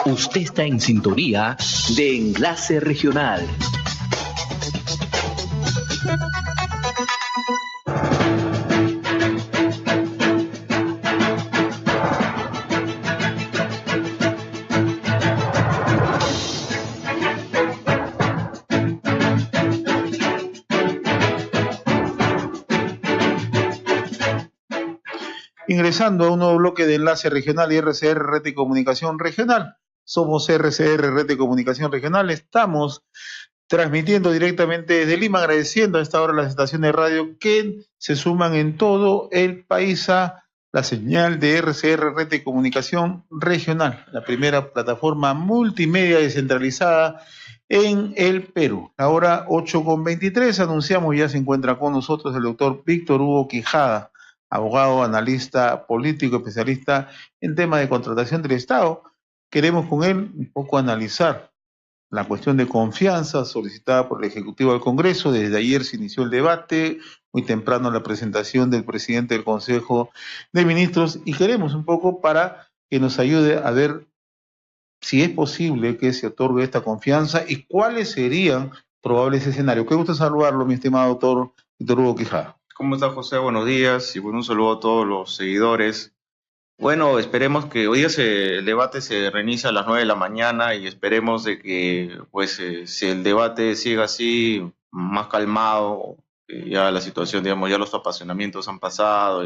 Usted está en sintonía de Enlace Regional. Ingresando a un nuevo bloque de Enlace Regional y RCR Red de Comunicación Regional. Somos RCR Red de Comunicación Regional. Estamos transmitiendo directamente desde Lima, agradeciendo a esta hora las estaciones de radio que se suman en todo el país a la señal de RCR Red de Comunicación Regional, la primera plataforma multimedia descentralizada en el Perú. Ahora 8:23, anunciamos, ya se encuentra con nosotros el doctor Víctor Hugo Quijada, abogado, analista político, especialista en temas de contratación del Estado. Queremos con él un poco analizar la cuestión de confianza solicitada por el Ejecutivo del Congreso. Desde ayer se inició el debate, muy temprano la presentación del presidente del Consejo de Ministros, y queremos un poco para que nos ayude a ver si es posible que se otorgue esta confianza y cuáles serían probables escenarios. Qué gusto saludarlo, mi estimado doctor Víctor Hugo Quijada. ¿Cómo está, José? Buenos días y un saludo a todos los seguidores. Bueno, esperemos que hoy día el debate se reinicia a las 9 de la mañana y esperemos de que si el debate siga así, más calmado, ya la situación, digamos, ya los apasionamientos han pasado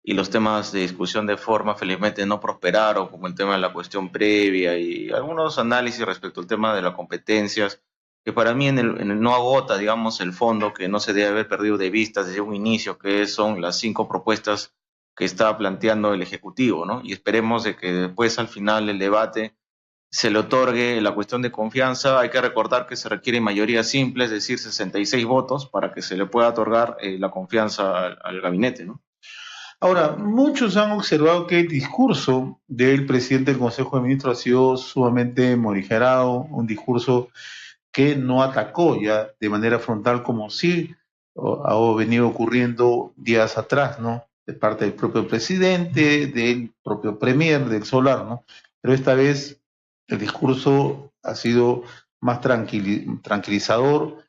y los temas de discusión de forma felizmente no prosperaron, como el tema de la cuestión previa y algunos análisis respecto al tema de las competencias, que para mí no agota, digamos, el fondo, que no se debe haber perdido de vista desde un inicio, que son las 5 propuestas que está planteando el Ejecutivo, ¿no? Y esperemos de que después, al final del debate, se le otorgue la cuestión de confianza. Hay que recordar que se requiere mayoría simple, es decir, 66 votos, para que se le pueda otorgar la confianza al gabinete, ¿no? Ahora, muchos han observado que el discurso del presidente del Consejo de Ministros ha sido sumamente morigerado, un discurso que no atacó ya de manera frontal como sí ha venido ocurriendo días atrás, ¿no? De parte del propio presidente, del propio premier, del Solar, ¿no? Pero esta vez el discurso ha sido más tranquilizador.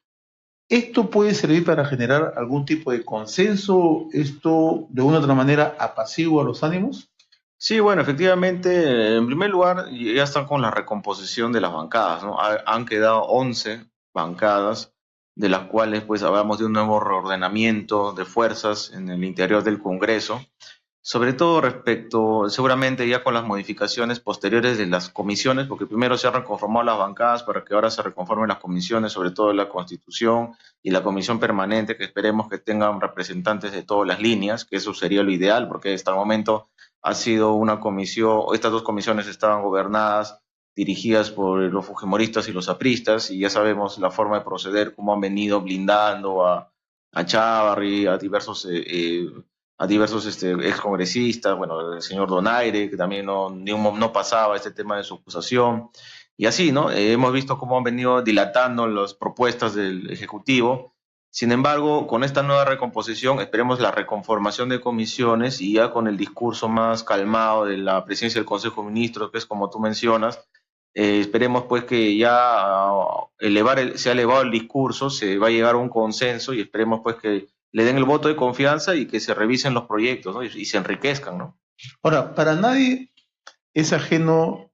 ¿Esto puede servir para generar algún tipo de consenso? ¿Esto de una u otra manera apacigua los ánimos? Sí, bueno, efectivamente, en primer lugar, ya están con la recomposición de las bancadas, ¿no? Han quedado 11 bancadas, de las cuales pues hablamos de un nuevo reordenamiento de fuerzas en el interior del Congreso, sobre todo respecto, seguramente ya con las modificaciones posteriores de las comisiones, porque primero se han reconformado las bancadas para que ahora se reconformen las comisiones, sobre todo la Constitución y la Comisión Permanente, que esperemos que tengan representantes de todas las líneas, que eso sería lo ideal, porque hasta el momento ha sido una comisión, estas 2 comisiones estaban gobernadas, dirigidas por los fujimoristas y los apristas, y ya sabemos la forma de proceder, cómo han venido blindando a Chávarri, a diversos excongresistas, bueno, el señor Donaire, que también no pasaba este tema de su acusación, y así, ¿no? Hemos visto cómo han venido dilatando las propuestas del Ejecutivo. Sin embargo, con esta nueva recomposición, esperemos la reconformación de comisiones y ya con el discurso más calmado de la presidencia del Consejo de Ministros, que es como tú mencionas, esperemos pues que ya se ha elevado el discurso, se va a llegar a un consenso y esperemos pues que le den el voto de confianza y que se revisen los proyectos, ¿no? y se enriquezcan, ¿no? Ahora, para nadie es ajeno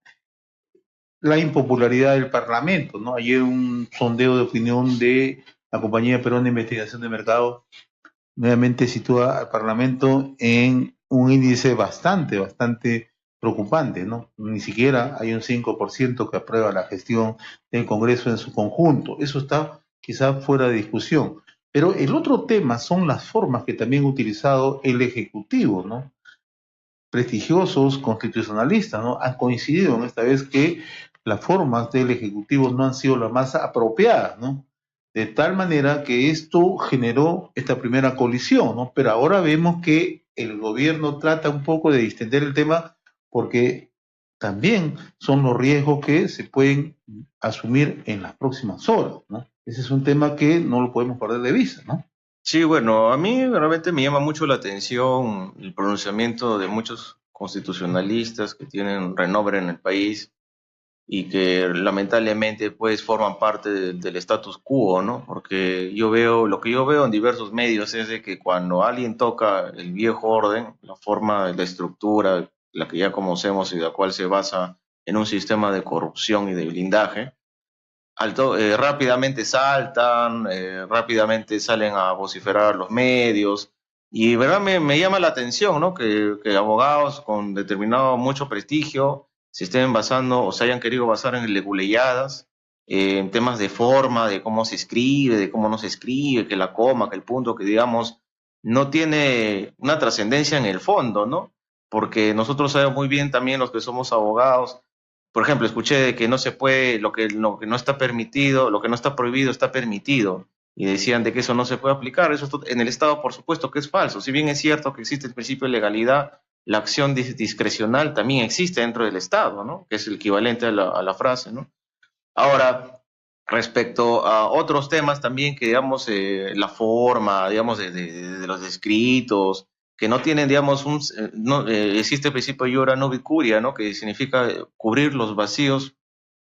la impopularidad del Parlamento, ¿no? Ayer un sondeo de opinión de la Compañía Peruana de Investigación de Mercado nuevamente sitúa al Parlamento en un índice bastante preocupante, ¿no? Ni siquiera hay un 5% que aprueba la gestión del Congreso en su conjunto. Eso está quizá fuera de discusión. Pero el otro tema son las formas que también ha utilizado el Ejecutivo, ¿no? Prestigiosos constitucionalistas, ¿no? Han coincidido en esta vez que las formas del Ejecutivo no han sido las más apropiadas, ¿no? De tal manera que esto generó esta primera colisión, ¿no? Pero ahora vemos que el gobierno trata un poco de distender el tema porque también son los riesgos que se pueden asumir en las próximas horas, ¿no? Ese es un tema que no lo podemos perder de vista, ¿no? Sí, bueno, a mí realmente me llama mucho la atención el pronunciamiento de muchos constitucionalistas que tienen renombre en el país y que lamentablemente pues forman parte del status quo, ¿no? Porque lo que yo veo en diversos medios es de que cuando alguien toca el viejo orden, la forma, la estructura, la que ya conocemos y la cual se basa en un sistema de corrupción y de blindaje, rápidamente saltan, rápidamente salen a vociferar los medios, y verdad me llama la atención, ¿no? Que abogados con determinado mucho prestigio se estén basando o se hayan querido basar en leguleyadas, en temas de forma, de cómo se escribe, de cómo no se escribe, que la coma, que el punto, que digamos no tiene una trascendencia en el fondo, ¿no? Porque nosotros sabemos muy bien también los que somos abogados. Por ejemplo, escuché de que no se puede, lo que no está permitido, lo que no está prohibido está permitido. Y decían de que eso no se puede aplicar. Eso en el Estado, por supuesto, que es falso. Si bien es cierto que existe el principio de legalidad, la acción discrecional también existe dentro del Estado, ¿no? Que es el equivalente a la frase, ¿no? Ahora, respecto a otros temas también que, digamos, la forma, digamos, de los escritos, que no tienen, digamos, existe el principio iura no vicuria, ¿no? Que significa cubrir los vacíos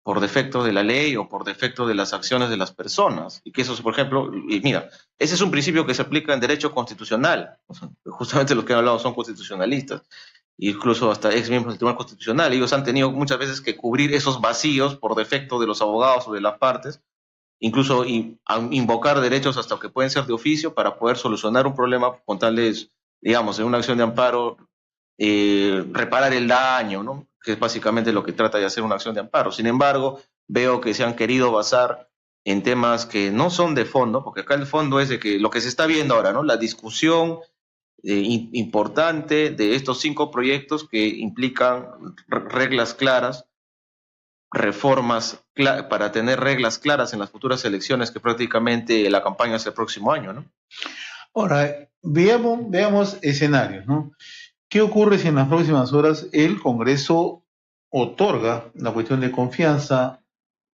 por defecto de la ley o por defecto de las acciones de las personas. Y que eso es, por ejemplo, y mira, ese es un principio que se aplica en derecho constitucional. O sea, justamente los que han hablado son constitucionalistas, incluso hasta ex miembros del Tribunal Constitucional. Ellos han tenido muchas veces que cubrir esos vacíos por defecto de los abogados o de las partes, incluso invocar derechos hasta que pueden ser de oficio para poder solucionar un problema con tal de, digamos, en una acción de amparo, reparar el daño, ¿no? Que es básicamente lo que trata de hacer una acción de amparo. Sin embargo, veo que se han querido basar en temas que no son de fondo, porque acá el fondo es de que lo que se está viendo ahora, ¿no? La discusión importante de estos 5 proyectos que implican reglas claras, reformas para tener reglas claras en las futuras elecciones, que prácticamente la campaña es el próximo año, ¿no? Ahora, veamos escenarios, ¿no? ¿Qué ocurre si en las próximas horas el Congreso otorga la cuestión de confianza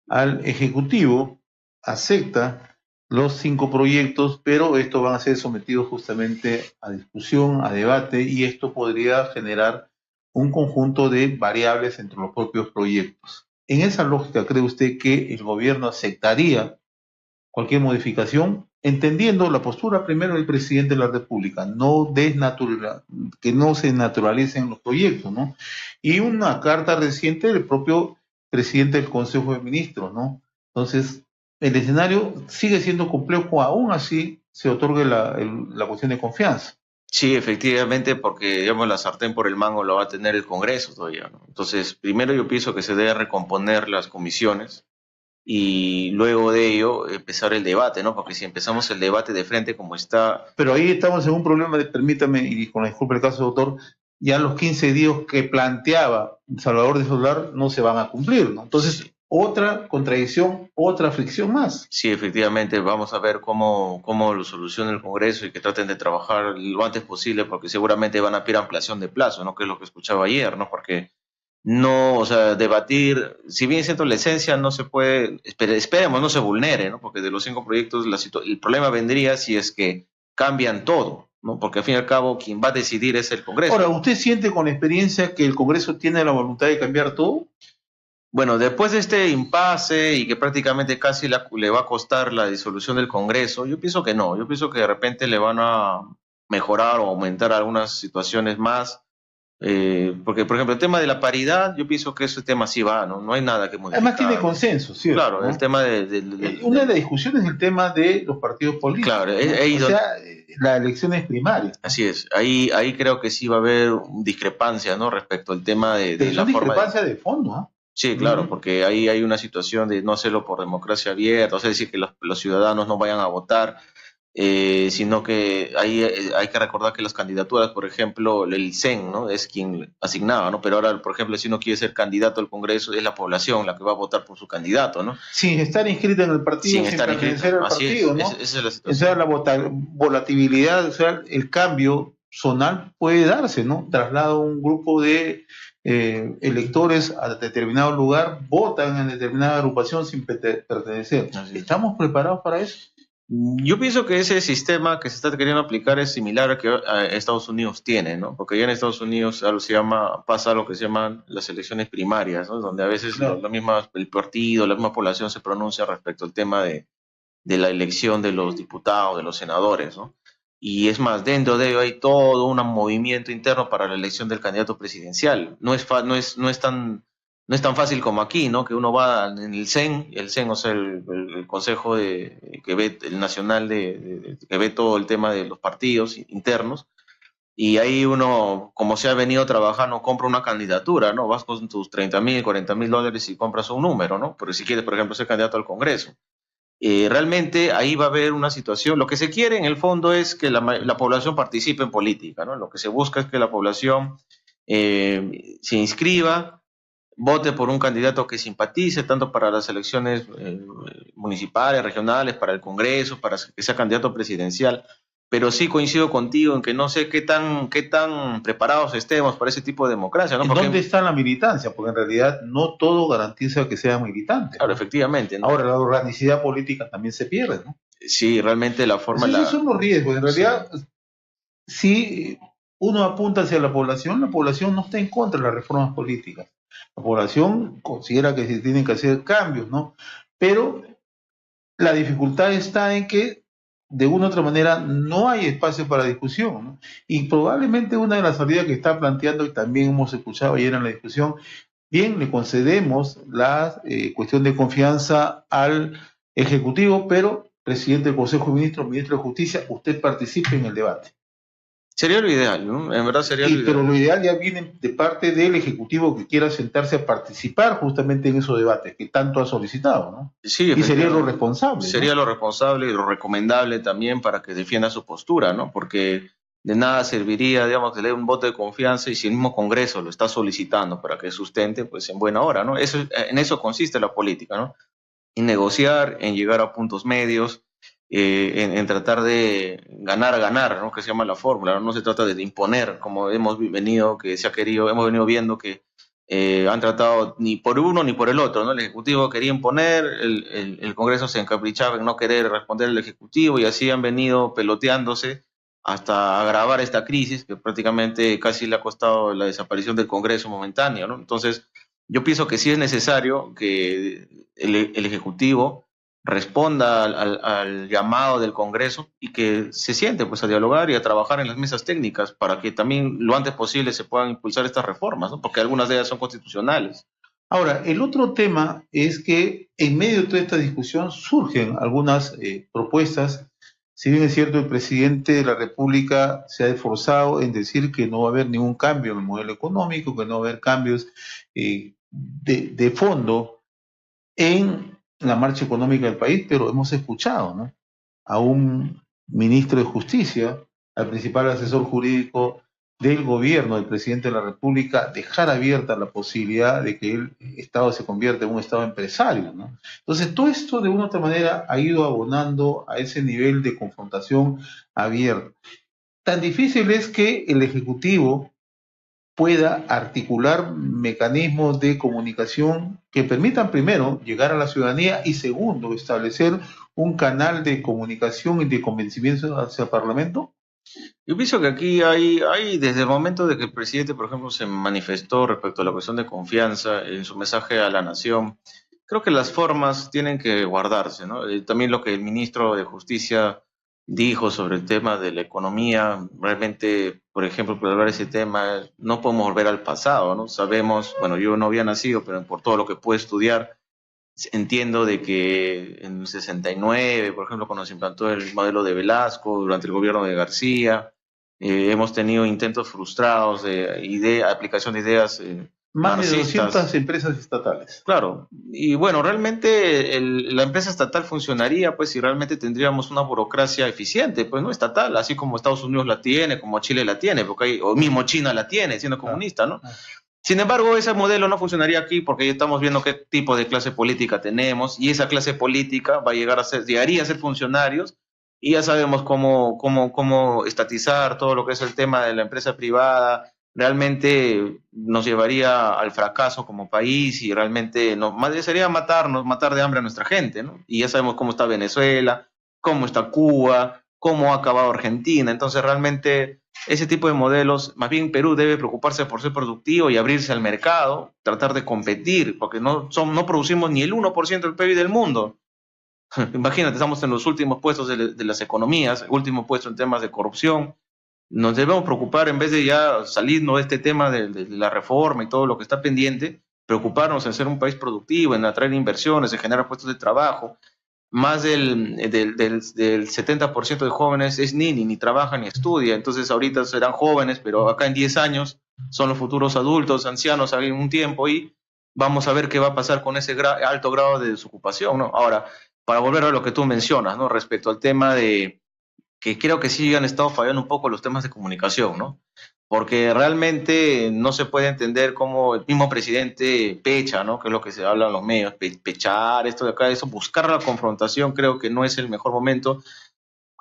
al Ejecutivo, acepta los 5 proyectos, pero estos van a ser sometidos justamente a discusión, a debate, y esto podría generar un conjunto de variables entre los propios proyectos? En esa lógica, ¿cree usted que el gobierno aceptaría cualquier modificación, entendiendo la postura primero del presidente de la República, que no se naturalicen los proyectos, ¿no? Y una carta reciente del propio presidente del Consejo de Ministros, ¿no? Entonces, el escenario sigue siendo complejo, aún así se otorgue la cuestión de confianza. Sí, efectivamente, porque, digamos, la sartén por el mango lo va a tener el Congreso todavía, ¿no? Entonces, primero yo pienso que se debe recomponer las comisiones y luego de ello empezar el debate, ¿no? Porque si empezamos el debate de frente como está... Pero ahí estamos en un problema, permítame, y con la disculpa del caso, doctor, ya los 15 días que planteaba Salvador de Solar no se van a cumplir, ¿no? Entonces, otra contradicción, otra fricción más. Sí, efectivamente, vamos a ver cómo lo soluciona el Congreso y que traten de trabajar lo antes posible, porque seguramente van a pedir ampliación de plazo, ¿no? Que es lo que escuchaba ayer, ¿no? Porque no, o sea, debatir, si bien siento la esencia, no se puede, esperemos no se vulnere, ¿no? Porque de los 5 proyectos el problema vendría si es que cambian todo, ¿no? Porque al fin y al cabo quien va a decidir es el Congreso. Ahora, ¿usted siente con experiencia que el Congreso tiene la voluntad de cambiar todo? Bueno, después de este impasse y que prácticamente casi le va a costar la disolución del Congreso, yo pienso que no, yo pienso que de repente le van a mejorar o aumentar algunas situaciones más. Porque, por ejemplo, el tema de la paridad, yo pienso que ese tema sí va, ¿no? No hay nada que modificar. Además tiene consenso, ¿cierto? Claro, ¿no? el tema una de las discusiones es el tema de los partidos políticos. Claro, ¿no? O sea, las elecciones primarias. Así es, ahí creo que sí va a haber discrepancia, ¿no? Respecto al tema de la forma discrepancia de fondo, ¿no? Sí, claro, porque ahí hay una situación de no hacerlo por democracia abierta, o sea, decir que los ciudadanos no vayan a votar, sino que ahí hay que recordar que las candidaturas, por ejemplo, el CEN, ¿no? Es quien asignaba, ¿no? Pero ahora, por ejemplo, si uno quiere ser candidato al Congreso, es la población la que va a votar por su candidato, ¿no? Sin estar inscrita en el partido, sin pertenecer al partido, ¿no? Esa es la situación. O sea, la volatilidad, o sea, el cambio zonal puede darse, ¿no? Traslado a un grupo de electores a determinado lugar, votan en determinada agrupación sin pertenecer. ¿Estamos preparados para eso? Yo pienso que ese sistema que se está queriendo aplicar es similar al que Estados Unidos tiene, ¿no? Porque ya en Estados Unidos pasa lo que se llaman las elecciones primarias, ¿no? Donde a veces Claro. el partido, la misma población se pronuncia respecto al tema de la elección de los diputados, de los senadores, ¿no? Y es más, dentro de ello hay todo un movimiento interno para la elección del candidato presidencial. No es tan fácil como aquí, ¿no? Que uno va en el CEN, o sea, el Consejo que ve, el Nacional que ve todo el tema de los partidos internos, y ahí uno, como se ha venido trabajando, compra una candidatura, ¿no? Vas con tus 30.000, 40.000 dólares y compras un número, ¿no? Pero si quieres, por ejemplo, ser candidato al Congreso. Realmente ahí va a haber una situación, lo que se quiere en el fondo es que la población participe en política, ¿no? Lo que se busca es que la población se inscriba, vote por un candidato que simpatice tanto para las elecciones municipales, regionales, para el Congreso, para que sea candidato presidencial. Pero sí coincido contigo en que no sé qué tan preparados estemos para ese tipo de democracia, ¿no? ¿En Porque, dónde está la militancia? Porque en realidad no todo garantiza que sea militante, claro, ¿no? efectivamente, ¿no? Ahora, la organicidad política también se pierde, ¿no? Sí, realmente la forma... Pues esos son los riesgos. En Sí. realidad, si uno apunta hacia la población no está en contra de las reformas políticas. La población considera que se tienen que hacer cambios, ¿no? Pero la dificultad está en que de una u otra manera no hay espacio para discusión, ¿no? Y probablemente una de las salidas que está planteando, y también hemos escuchado ayer en la discusión, bien, le concedemos la cuestión de confianza al Ejecutivo, pero presidente del Consejo de Ministros, ministro de Justicia, usted participe en el debate. Sería lo ideal, ¿no? En verdad sería lo Pero ideal. lo ideal ya viene de parte del Ejecutivo que quiera sentarse a participar justamente en esos debates que tanto ha solicitado, ¿no? Sí, Y sería lo efectivamente. responsable, Sería ¿no? lo responsable y lo recomendable también para que defienda su postura, ¿no? Porque de nada serviría, digamos, que le dé un voto de confianza y si el mismo Congreso lo está solicitando para que sustente, pues en buena hora, ¿no? En eso consiste la política, ¿no? En negociar, en llegar a puntos medios, en tratar de ganar, ¿no? Que se llama la fórmula, ¿no? No se trata de imponer, como hemos venido viendo que han tratado ni por uno ni por el otro, ¿no? El Ejecutivo quería imponer, el Congreso se encaprichaba en no querer responder al Ejecutivo y así han venido peloteándose hasta agravar esta crisis que prácticamente casi le ha costado la desaparición del Congreso momentáneo, ¿no? Entonces, yo pienso que sí es necesario que el Ejecutivo responda al llamado del Congreso y que se siente pues a dialogar y a trabajar en las mesas técnicas para que también lo antes posible se puedan impulsar estas reformas, ¿no? Porque algunas de ellas son constitucionales. Ahora, el otro tema es que en medio de toda esta discusión surgen algunas propuestas. Si bien es cierto, el presidente de la República se ha esforzado en decir que no va a haber ningún cambio en el modelo económico, que no va a haber cambios de fondo en la marcha económica del país, pero hemos escuchado, ¿no?, a un ministro de Justicia, al principal asesor jurídico del gobierno del presidente de la República, dejar abierta la posibilidad de que el Estado se convierta en un Estado empresario, ¿no? Entonces, todo esto de una u otra manera ha ido abonando a ese nivel de confrontación abierta. Tan difícil es que el Ejecutivo pueda articular mecanismos de comunicación que permitan, primero, llegar a la ciudadanía y, segundo, establecer un canal de comunicación y de convencimiento hacia el Parlamento. Yo pienso que aquí hay desde el momento de que el presidente, por ejemplo, se manifestó respecto a la cuestión de confianza en su mensaje a la nación, creo que las formas tienen que guardarse, ¿no? También lo que el ministro de Justicia dijo sobre el tema de la economía, realmente, por ejemplo, por hablar de ese tema, no podemos volver al pasado, ¿no? Sabemos, bueno, yo no había nacido, pero por todo lo que pude estudiar, entiendo de que en el 69, por ejemplo, cuando se implantó el modelo de Velasco, durante el gobierno de García, hemos tenido intentos frustrados de aplicación de ideas Más de marxistas. 200 empresas estatales. Claro, y bueno, realmente la empresa estatal funcionaría pues si realmente tendríamos una burocracia eficiente, pues no estatal, así como Estados Unidos la tiene, como Chile la tiene, o mismo China la tiene, siendo comunista, ¿no? Sin embargo, ese modelo no funcionaría aquí porque ya estamos viendo qué tipo de clase política tenemos y esa clase política va a llegaría a ser funcionarios y ya sabemos cómo estatizar todo lo que es el tema de la empresa privada. Realmente nos llevaría al fracaso como país y realmente sería matar de hambre a nuestra gente, ¿no? Y ya sabemos cómo está Venezuela, cómo está Cuba, cómo ha acabado Argentina. Entonces realmente ese tipo de modelos, más bien Perú debe preocuparse por ser productivo y abrirse al mercado, tratar de competir, porque no producimos ni el 1% del PIB del mundo. Imagínate, estamos en los últimos puestos de las economías, último puesto en temas de corrupción. Nos debemos preocupar, en vez de ya salirnos de este tema de la reforma y todo lo que está pendiente, preocuparnos en ser un país productivo, en atraer inversiones, en generar puestos de trabajo. Más del 70% de jóvenes es ni trabaja ni estudia. Entonces ahorita serán jóvenes, pero acá en 10 años son los futuros adultos, ancianos en un tiempo, y vamos a ver qué va a pasar con ese alto grado de desocupación, ¿no? Ahora, para volver a lo que tú mencionas, ¿no? Respecto al tema de que creo que sí han estado fallando un poco los temas de comunicación, ¿no? Porque realmente no se puede entender cómo el mismo presidente pecha, ¿no? Que es lo que se habla en los medios, pechar, esto de acá, eso, buscar la confrontación, creo que no es el mejor momento.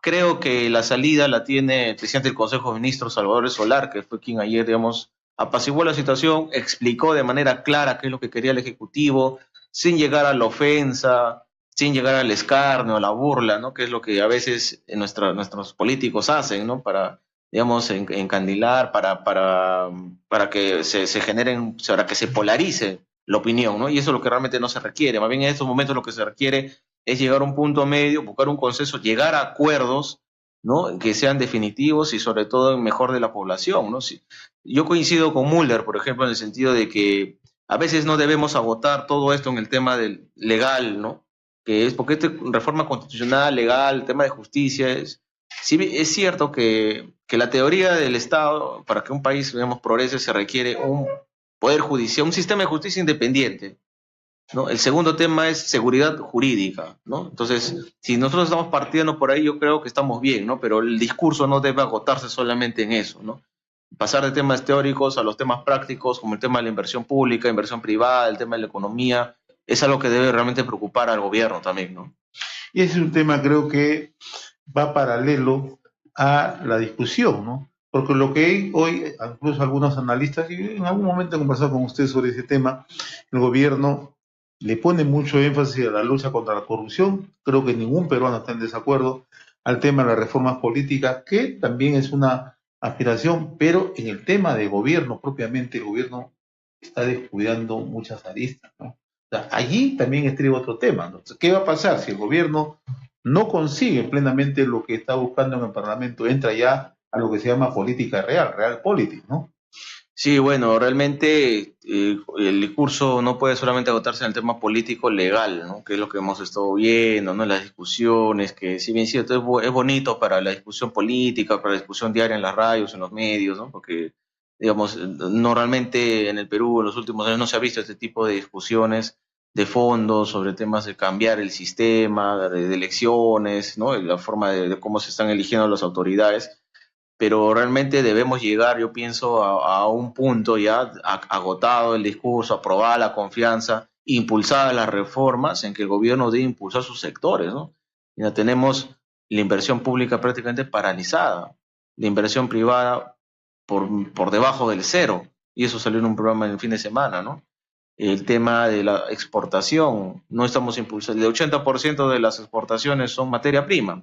Creo que la salida la tiene el presidente del Consejo de Ministros, Salvador Solar, que fue quien ayer, digamos, apaciguó la situación, explicó de manera clara qué es lo que quería el Ejecutivo, sin llegar a la ofensa, sin llegar al escarnio, a la burla, ¿no? Que es lo que a veces nuestros políticos hacen, ¿no? Para, digamos, encandilar, para que se generen, para que se polarice la opinión, ¿no? Y eso es lo que realmente no se requiere. Más bien en estos momentos lo que se requiere es llegar a un punto medio, buscar un consenso, llegar a acuerdos, ¿no? Que sean definitivos y sobre todo en mejor de la población, ¿no? Si, yo coincido con Müller, por ejemplo, en el sentido de que a veces no debemos agotar todo esto en el tema del legal, ¿no? Que es porque esta reforma constitucional, legal, el tema de justicia, sí, es cierto que la teoría del Estado, para que un país, digamos, progrese, se requiere un poder judicial, un sistema de justicia independiente, ¿no? El segundo tema es seguridad jurídica, ¿no? Entonces, si nosotros estamos partiendo por ahí, yo creo que estamos bien, ¿no? Pero el discurso no debe agotarse solamente en eso, ¿no? Pasar de temas teóricos a los temas prácticos, como el tema de la inversión pública, inversión privada, el tema de la economía, es algo que debe realmente preocupar al gobierno también, ¿no? Y ese es un tema, creo que va paralelo a la discusión, ¿no? Porque lo que hay hoy, incluso algunos analistas, y en algún momento he conversado con usted sobre ese tema, el gobierno le pone mucho énfasis a la lucha contra la corrupción. Creo que ningún peruano está en desacuerdo al tema de las reformas políticas, que también es una aspiración, pero en el tema de gobierno propiamente, el gobierno está descuidando muchas aristas, ¿no? O sea, allí también estriba otro tema, ¿no? ¿Qué va a pasar si el gobierno no consigue plenamente lo que está buscando en el Parlamento? Entra ya a lo que se llama política real, realpolitik, ¿no? Sí, bueno, realmente el discurso no puede solamente agotarse en el tema político legal, ¿no? Que es lo que hemos estado viendo, ¿no? Las discusiones, que si bien cierto es bonito para la discusión política, para la discusión diaria en las radios, en los medios, ¿no? Porque, digamos, normalmente en el Perú en los últimos años no se ha visto este tipo de discusiones de fondo sobre temas de cambiar el sistema, de elecciones, ¿no? La forma de cómo se están eligiendo las autoridades, pero realmente debemos llegar, yo pienso, a un punto ya agotado el discurso, aprobada la confianza, impulsada las reformas, en que el gobierno debe impulsar sus sectores, ¿no? Ya tenemos la inversión pública prácticamente paralizada, la inversión privada por debajo del cero, y eso salió en un programa en el fin de semana, ¿no? El tema de la exportación, no estamos impulsando, el 80% de las exportaciones son materia prima,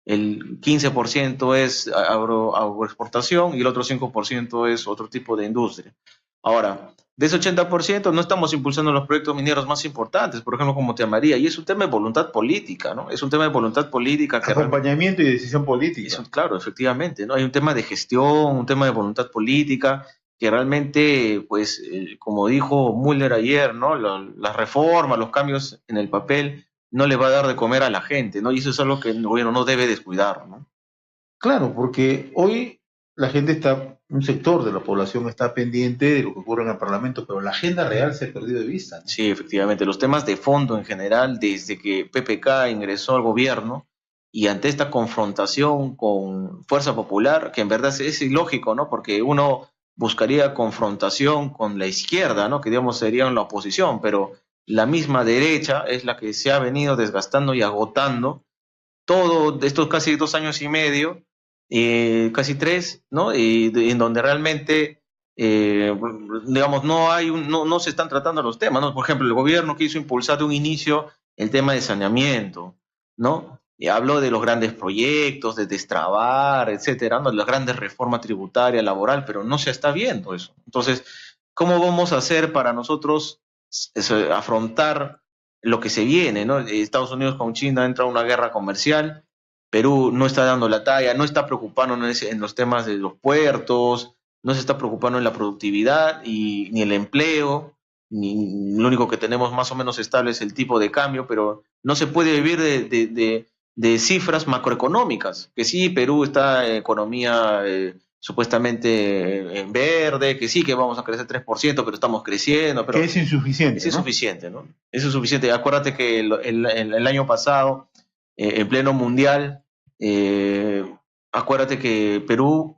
el 15% es agroexportación y el otro 5% es otro tipo de industria. Ahora, de ese 80% no estamos impulsando los proyectos mineros más importantes, por ejemplo, como Tía María, y es un tema de voluntad política, ¿no? Es un tema de voluntad política. Acompañamiento y decisión política. Claro, efectivamente, ¿no? Hay un tema de gestión, un tema de voluntad política, que realmente, pues, como dijo Müller ayer, ¿no? Las reformas, los cambios en el papel no le va a dar de comer a la gente, ¿no? Y eso es algo que el gobierno no debe descuidar, ¿no? Claro, porque hoy la gente está, un sector de la población está pendiente de lo que ocurre en el Parlamento, pero la agenda real se ha perdido de vista, ¿no? Sí, efectivamente, los temas de fondo en general, desde que PPK ingresó al gobierno y ante esta confrontación con Fuerza Popular, que en verdad es ilógico, ¿no? Porque uno buscaría confrontación con la izquierda, ¿no? Que digamos serían la oposición, pero la misma derecha es la que se ha venido desgastando y agotando todo estos casi 2 años y medio, casi 3, ¿no? En donde realmente, digamos, no se están tratando los temas, ¿no? Por ejemplo, el gobierno quiso impulsar de un inicio el tema de saneamiento, ¿no? Hablo de los grandes proyectos, de destrabar, etcétera, ¿no? Las grandes reformas tributarias, laboral, pero no se está viendo eso. Entonces, ¿cómo vamos a hacer para nosotros afrontar lo que se viene, ¿no? Estados Unidos con China entra a una guerra comercial, Perú no está dando la talla, no está preocupando en los temas de los puertos, no se está preocupando en la productividad ni el empleo, ni lo único que tenemos más o menos estable es el tipo de cambio, pero no se puede vivir de cifras macroeconómicas, que sí, Perú está en economía supuestamente en verde, que sí, que vamos a crecer 3%, pero estamos creciendo. Pero que es insuficiente. Es insuficiente, ¿no? Es insuficiente. Acuérdate que el año pasado, en pleno mundial, acuérdate que Perú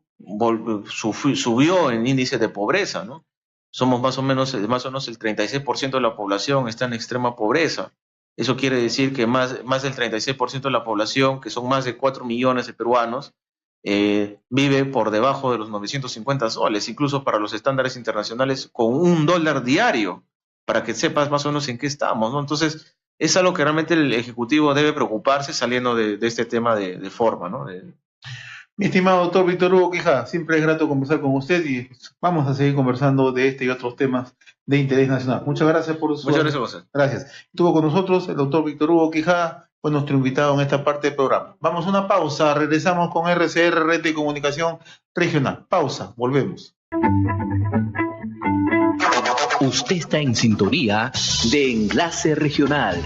subió en índice de pobreza, ¿no? Somos más o menos el 36% de la población está en extrema pobreza. Eso quiere decir que más del 36% de la población, que son más de 4 millones de peruanos, vive por debajo de los 950 soles, incluso para los estándares internacionales, con $1 diario, para que sepas más o menos en qué estamos, ¿no? Entonces, es algo que realmente el Ejecutivo debe preocuparse saliendo de este tema de forma, ¿no? Mi estimado doctor Víctor Hugo Quijada, siempre es grato conversar con usted y vamos a seguir conversando de este y otros temas de interés nacional. Muchas gracias por su... Muchas gracias a usted. Gracias. Estuvo con nosotros el doctor Víctor Hugo Quijada, fue nuestro invitado en esta parte del programa. Vamos a una pausa, regresamos con RCR, Red de Comunicación Regional. Pausa, volvemos. Usted está en sintonía de Enlace Regional.